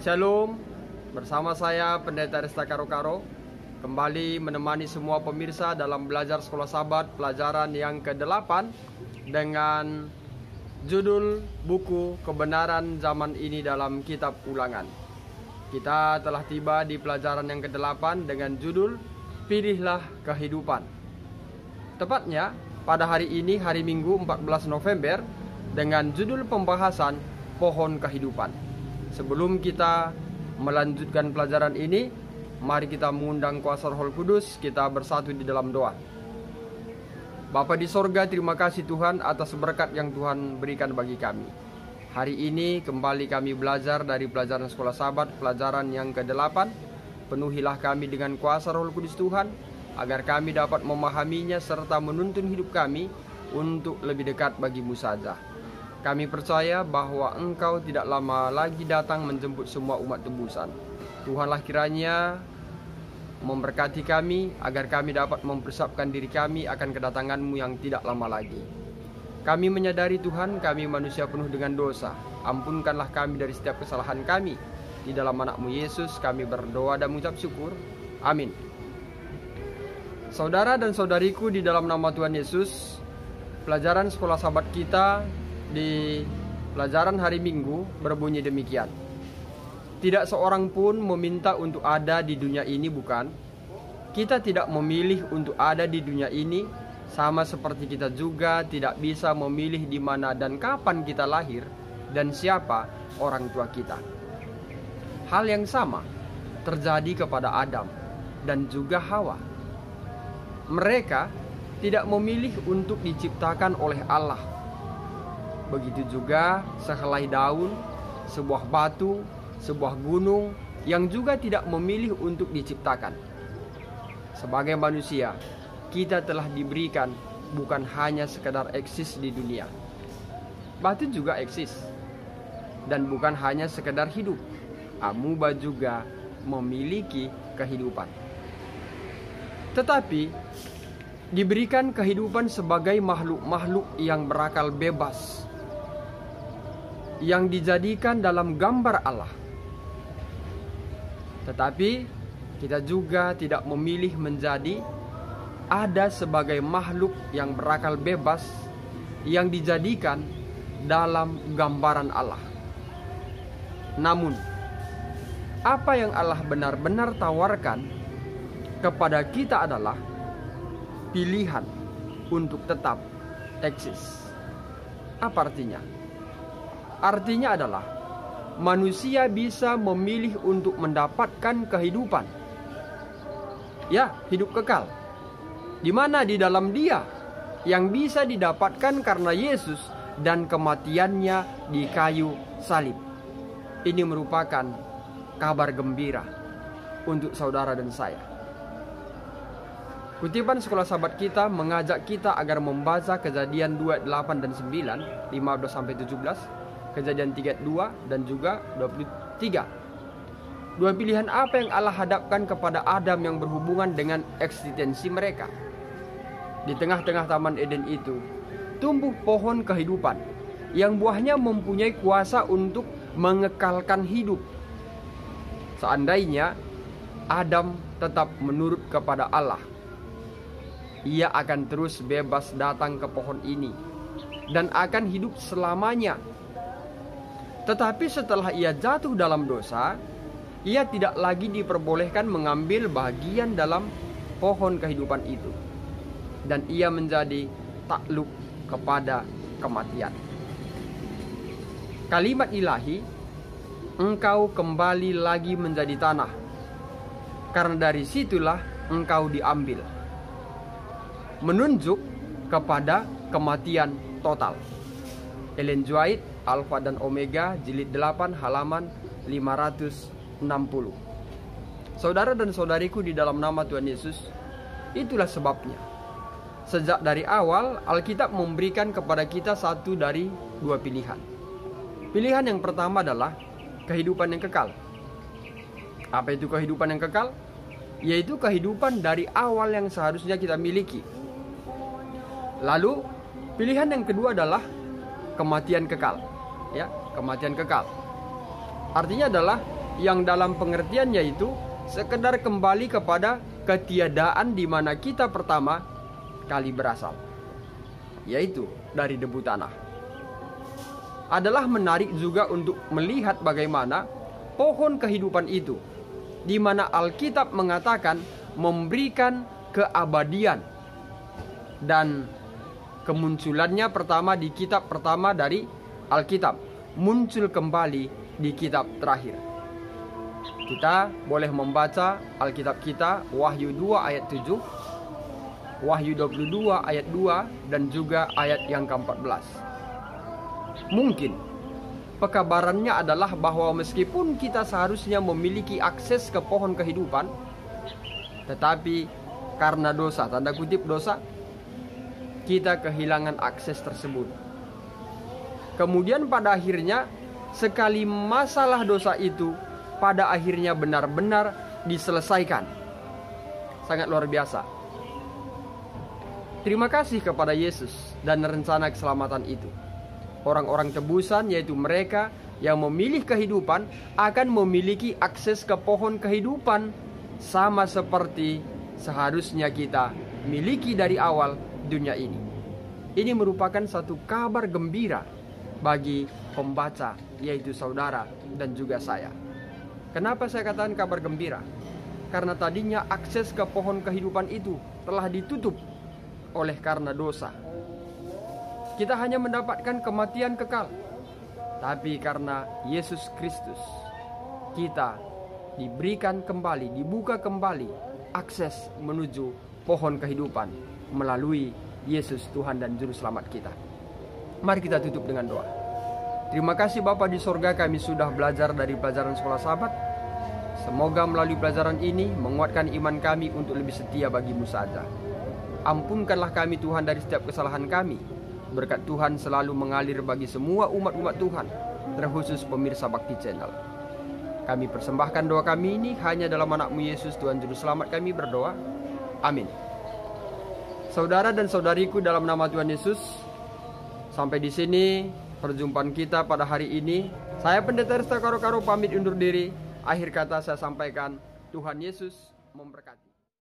Shalom, bersama saya Pendeta Resta Karo-Karo kembali menemani semua pemirsa dalam belajar Sekolah Sabat pelajaran yang ke-8 dengan judul buku Kebenaran Zaman Ini dalam Kitab Ulangan. Kita telah tiba di pelajaran yang ke-8 dengan judul Pilihlah Kehidupan. Tepatnya pada hari ini, hari Minggu 14 November, dengan judul pembahasan Pohon Kehidupan. Sebelum kita melanjutkan pelajaran ini, mari kita mengundang kuasa Roh Kudus, kita bersatu di dalam doa. Bapa di sorga, terima kasih Tuhan atas berkat yang Tuhan berikan bagi kami. Hari ini kembali kami belajar dari pelajaran Sekolah Sabat, pelajaran yang ke-8. Penuhilah kami dengan kuasa Roh Kudus Tuhan, agar kami dapat memahaminya serta menuntun hidup kami untuk lebih dekat bagimu saja. Kami percaya bahwa Engkau tidak lama lagi datang menjemput semua umat tebusan. Tuhanlah kiranya memberkati kami agar kami dapat mempersiapkan diri kami akan kedatangan-Mu yang tidak lama lagi. Kami menyadari Tuhan, kami manusia penuh dengan dosa. Ampunkanlah kami dari setiap kesalahan kami. Di dalam anak-Mu Yesus kami berdoa dan mengucap syukur. Amin. Saudara dan saudariku di dalam nama Tuhan Yesus, pelajaran Sekolah Sabat kita di pelajaran hari Minggu berbunyi demikian. Tidak seorang pun meminta untuk ada di dunia ini, bukan? Kita tidak memilih untuk ada di dunia ini, sama seperti kita juga tidak bisa memilih di mana dan kapan kita lahir dan siapa orang tua kita. Hal yang sama terjadi kepada Adam dan juga Hawa. Mereka tidak memilih untuk diciptakan oleh Allah. Begitu juga sehelai daun, sebuah batu, sebuah gunung yang juga tidak memilih untuk diciptakan. Sebagai manusia, kita telah diberikan bukan hanya sekedar eksis di dunia. Batu juga eksis. Dan bukan hanya sekedar hidup, amuba juga memiliki kehidupan. Tetapi diberikan kehidupan sebagai makhluk-makhluk yang berakal bebas, yang dijadikan dalam gambar Allah. Tetapi kita juga tidak memilih menjadi ada sebagai makhluk yang berakal bebas yang dijadikan dalam gambaran Allah. Namun, apa yang Allah benar-benar tawarkan kepada kita adalah pilihan untuk tetap eksis. Apa artinya? Artinya adalah manusia bisa memilih untuk mendapatkan kehidupan. Ya, hidup kekal. Di mana di dalam Dia yang bisa didapatkan karena Yesus dan kematiannya di kayu salib. Ini merupakan kabar gembira untuk saudara dan saya. Kutipan Sekolah Sabat kita mengajak kita agar membaca Kejadian 2, 8 dan 9, 15 sampai 17. Kejadian 32 dan juga 23. Dua pilihan apa yang Allah hadapkan kepada Adam yang berhubungan dengan eksistensi mereka. Di tengah-tengah Taman Eden itu tumbuh pohon kehidupan yang buahnya mempunyai kuasa untuk mengekalkan hidup. Seandainya Adam tetap menurut kepada Allah, ia akan terus bebas datang ke pohon ini dan akan hidup selamanya. Tetapi setelah ia jatuh dalam dosa, ia tidak lagi diperbolehkan mengambil bagian dalam pohon kehidupan itu. Dan ia menjadi takluk kepada kematian. Kalimat ilahi, engkau kembali lagi menjadi tanah, karena dari situlah engkau diambil, menunjuk kepada kematian total. Ellen G. White, Alfa dan Omega, jilid 8, halaman 560. Saudara dan saudariku di dalam nama Tuhan Yesus, itulah sebabnya sejak dari awal Alkitab memberikan kepada kita satu dari dua pilihan. Pilihan yang pertama adalah kehidupan yang kekal. Apa itu kehidupan yang kekal? Yaitu kehidupan dari awal yang seharusnya kita miliki. Lalu pilihan yang kedua adalah kematian kekal. Ya, kematian kekal. Artinya adalah yang dalam pengertiannya itu sekedar kembali kepada ketiadaan di mana kita pertama kali berasal, yaitu dari debu tanah. Adalah menarik juga untuk melihat bagaimana pohon kehidupan itu, di mana Alkitab mengatakan memberikan keabadian, dan kemunculannya pertama di kitab pertama dari Alkitab, muncul kembali di kitab terakhir. Kita boleh membaca Alkitab kita, Wahyu 2 ayat 7, Wahyu 22 ayat 2, dan juga ayat yang ke-14. Mungkin pekabarannya adalah bahwa meskipun kita seharusnya memiliki akses ke pohon kehidupan, tetapi karena dosa, tanda kutip dosa, kita kehilangan akses tersebut. Kemudian pada akhirnya, sekali masalah dosa itu pada akhirnya benar-benar diselesaikan. Sangat luar biasa. Terima kasih kepada Yesus dan rencana keselamatan itu. Orang-orang tebusan, yaitu mereka yang memilih kehidupan, akan memiliki akses ke pohon kehidupan, sama seperti seharusnya kita miliki dari awal dunia ini. Ini merupakan satu kabar gembira bagi pembaca, yaitu saudara dan juga saya. Kenapa saya katakan kabar gembira? Karena tadinya akses ke pohon kehidupan itu telah ditutup oleh karena dosa. Kita hanya mendapatkan kematian kekal. Tapi karena Yesus Kristus, kita diberikan kembali, dibuka kembali akses menuju pohon kehidupan melalui Yesus Tuhan dan Juru Selamat kita. Mari kita tutup dengan doa. Terima kasih Bapa di sorga, kami sudah belajar dari pelajaran sekolah sahabat. Semoga melalui pelajaran ini menguatkan iman kami untuk lebih setia bagimu saja. Ampunkanlah kami Tuhan dari setiap kesalahan kami. Berkat Tuhan selalu mengalir bagi semua umat-umat Tuhan, terkhusus pemirsa Bakti Channel. Kami persembahkan doa kami ini hanya dalam anak-Mu Yesus Tuhan Juru Selamat kami berdoa. Amin. Saudara dan saudariku dalam nama Tuhan Yesus, sampai di sini perjumpaan kita pada hari ini. Saya Pendeta Resta Karo-Karo pamit undur diri. Akhir kata saya sampaikan, Tuhan Yesus memberkati.